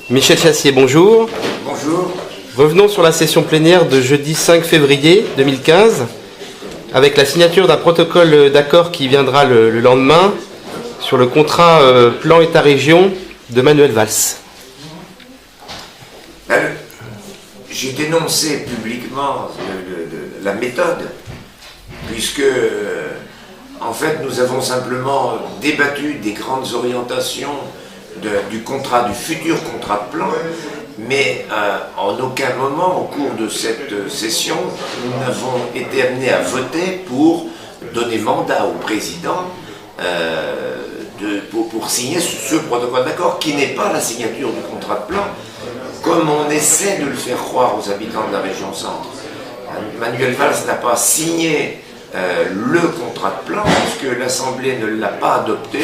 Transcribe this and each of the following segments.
Michel Chassier, bonjour. Bonjour. Revenons sur la session plénière de jeudi 5 février 2015, avec la signature d'un protocole d'accord qui viendra le lendemain sur le contrat plan État-région de Manuel Valls. J'ai dénoncé publiquement la méthode, puisque en fait nous avons simplement débattu des grandes orientations du futur contrat de plan, mais en aucun moment au cours de cette session nous n'avons été amenés à voter pour donner mandat au président pour signer ce protocole d'accord qui n'est pas la signature du contrat de plan, comme on essaie de le faire croire aux habitants de la région centre. Manuel Valls n'a pas signé le contrat de plan puisque l'Assemblée ne l'a pas adopté,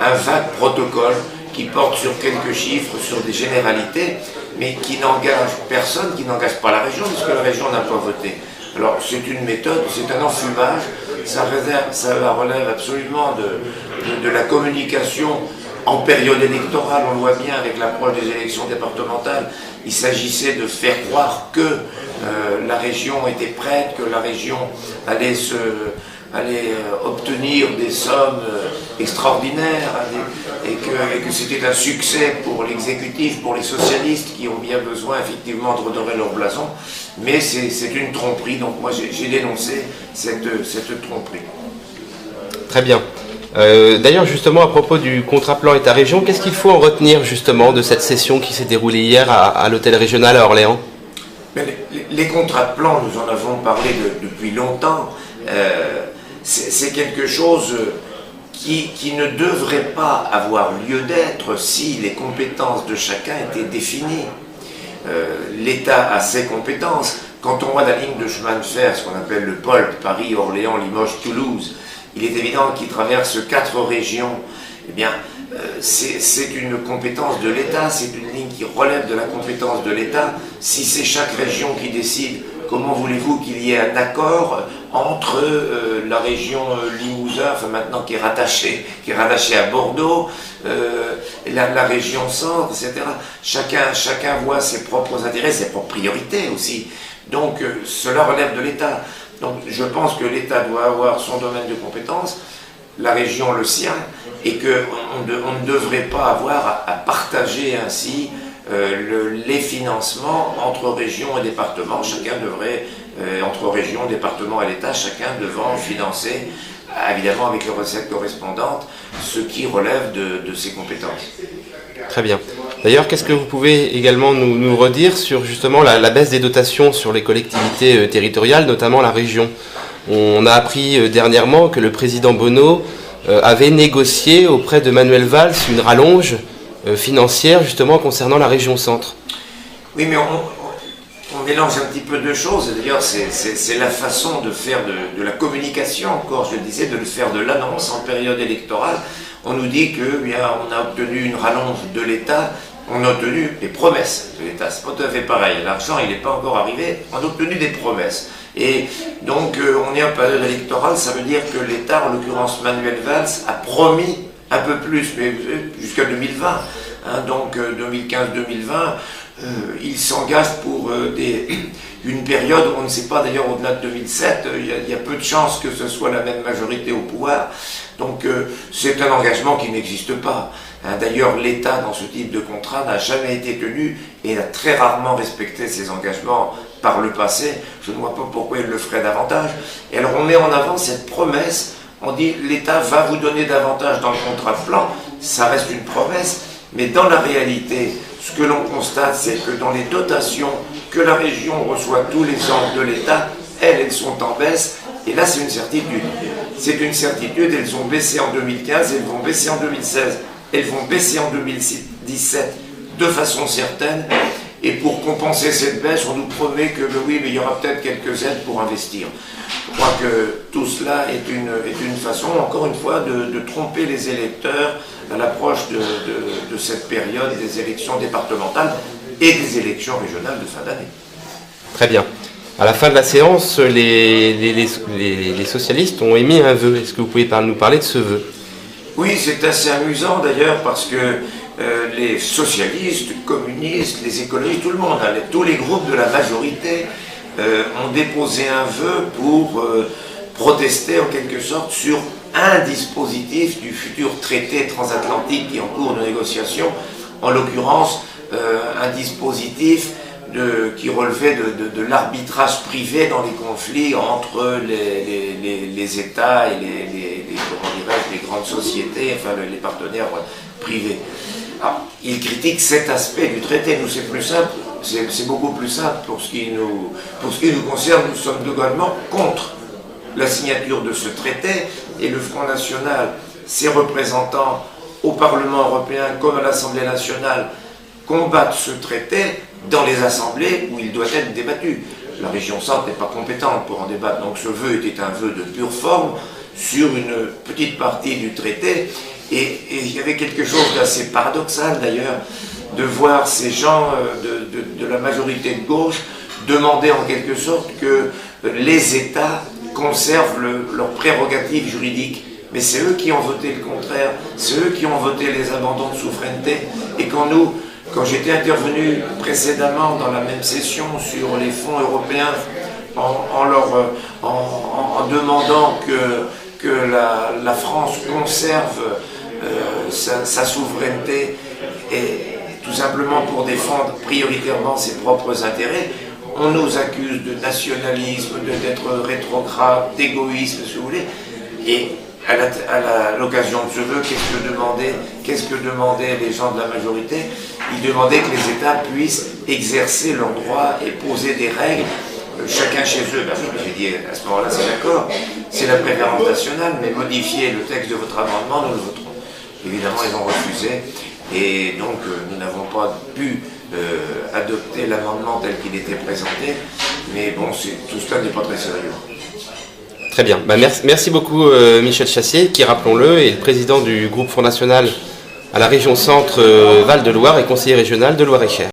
un vague protocole qui porte sur quelques chiffres, sur des généralités, mais qui n'engage personne, qui n'engage pas la région, puisque la région n'a pas voté. Alors c'est une méthode, c'est un enfumage, ça relève absolument de la communication en période électorale. On le voit bien avec l'approche des élections départementales. Il s'agissait de faire croire que la région était prête, que la région allait obtenir des sommes extraordinaires et que c'était un succès pour l'exécutif, pour les socialistes qui ont bien besoin effectivement de redorer leur blason. Mais c'est une tromperie, donc moi j'ai dénoncé cette tromperie. Très bien. D'ailleurs, justement, à propos du contrat plan État-région, qu'est-ce qu'il faut en retenir justement de cette session qui s'est déroulée hier à l'hôtel régional à Orléans? Les contrats de plan, nous en avons parlé depuis longtemps. C'est quelque chose qui ne devrait pas avoir lieu d'être si les compétences de chacun étaient définies. L'État a ses compétences. Quand on voit la ligne de chemin de fer, ce qu'on appelle le POLT, Paris, Orléans, Limoges, Toulouse, il est évident qu'il traverse 4 régions. Eh bien, c'est une compétence de l'État, c'est une ligne qui relève de la compétence de l'État. Si c'est chaque région qui décide, comment voulez-vous qu'il y ait un accord entre la région Limousin, enfin maintenant qui est rattachée à Bordeaux, la région centre, etc. Chacun voit ses propres intérêts, ses propres priorités aussi. Donc cela relève de l'État. Donc je pense que l'État doit avoir son domaine de compétence, la région le sien, et qu'on ne devrait pas avoir à partager ainsi les financements entre régions et départements. Chacun devrait, entre régions, départements et l'État, chacun devant financer, évidemment avec les recettes correspondantes, ce qui relève de ses compétences. Très bien. D'ailleurs, qu'est-ce que vous pouvez également nous redire sur justement la baisse des dotations sur les collectivités territoriales, notamment la région? On a appris dernièrement que le président Bonneau avait négocié auprès de Manuel Valls une rallonge financière justement concernant la région centre. Oui, mais on mélange un petit peu de choses. D'ailleurs, c'est la façon de faire de la communication, encore je le disais, de le faire de l'annonce en période électorale. On nous dit qu'on a obtenu une rallonge de l'État, on a obtenu des promesses de l'État. C'est pas tout à fait pareil. L'argent, il n'est pas encore arrivé, on a obtenu des promesses. Et donc, on est en période électorale, ça veut dire que l'État, en l'occurrence Manuel Valls, a promis un peu plus, mais jusqu'à 2020. Hein, donc, 2015-2020, il s'engage pour une période, on ne sait pas d'ailleurs au-delà de 2007, il y a peu de chances que ce soit la même majorité au pouvoir. Donc, c'est un engagement qui n'existe pas. Hein, d'ailleurs, l'État, dans ce type de contrat, n'a jamais été tenu et a très rarement respecté ses engagements par le passé. Je ne vois pas pourquoi il le ferait davantage. Et alors on met en avant cette promesse, on dit l'État va vous donner davantage dans le contrat de plan, ça reste une promesse, mais dans la réalité, ce que l'on constate, c'est que dans les dotations que la région reçoit tous les ans de l'État, elles sont en baisse, et là c'est une certitude. C'est une certitude, elles ont baissé en 2015, elles vont baisser en 2016, elles vont baisser en 2017 de façon certaine. Et pour compenser cette baisse, on nous promet que oui, mais il y aura peut-être quelques aides pour investir. Je crois que tout cela est une façon, encore une fois, de tromper les électeurs à l'approche de cette période des élections départementales et des élections régionales de fin d'année. Très bien. À la fin de la séance, les socialistes ont émis un vœu. Est-ce que vous pouvez nous parler de ce vœu? Oui, c'est assez amusant d'ailleurs parce que les socialistes, les communistes, les écologistes, tout le monde, hein, tous les groupes de la majorité ont déposé un vœu pour protester en quelque sorte sur un dispositif du futur traité transatlantique qui est en cours de négociation, en l'occurrence un dispositif qui relevait de l'arbitrage privé dans les conflits entre les États et les grandes sociétés, enfin les partenaires privés. Alors, il critique cet aspect du traité. Nous, c'est plus simple, c'est beaucoup plus simple pour ce qui nous concerne. Nous sommes globalement contre la signature de ce traité, et le Front National, ses représentants au Parlement européen comme à l'Assemblée nationale, combattent ce traité dans les assemblées où il doit être débattu. La région centre n'est pas compétente pour en débattre, donc ce vœu était un vœu de pure forme sur une petite partie du traité, et il y avait quelque chose d'assez paradoxal d'ailleurs de voir ces gens de la majorité de gauche demander en quelque sorte que les États conservent leurs prérogatives juridiques. Mais c'est eux qui ont voté le contraire, c'est eux qui ont voté les abandons de souveraineté, et quand j'étais intervenu précédemment dans la même session sur les fonds européens en demandant que la France conserve sa souveraineté, et tout simplement pour défendre prioritairement ses propres intérêts, on nous accuse de nationalisme, d'être rétrograde, d'égoïsme, si vous voulez. Et à l'occasion de ce vœu, qu'est-ce que demandaient les gens de la majorité? Ils demandaient que les États puissent exercer leurs droits et poser des règles, chacun chez eux. Ben, j'ai dit à ce moment-là, c'est d'accord, c'est la préférence nationale, mais modifier le texte de votre amendement, nous le voterons. Évidemment, ils ont refusé, et donc nous n'avons pas pu adopter l'amendement tel qu'il était présenté, mais bon, tout cela n'est pas très sérieux. Très bien. Bah, merci beaucoup Michel Chassier, qui, rappelons-le, est le président du groupe Front National à la région Centre Val de Loire et conseiller régional de Loir-et-Cher.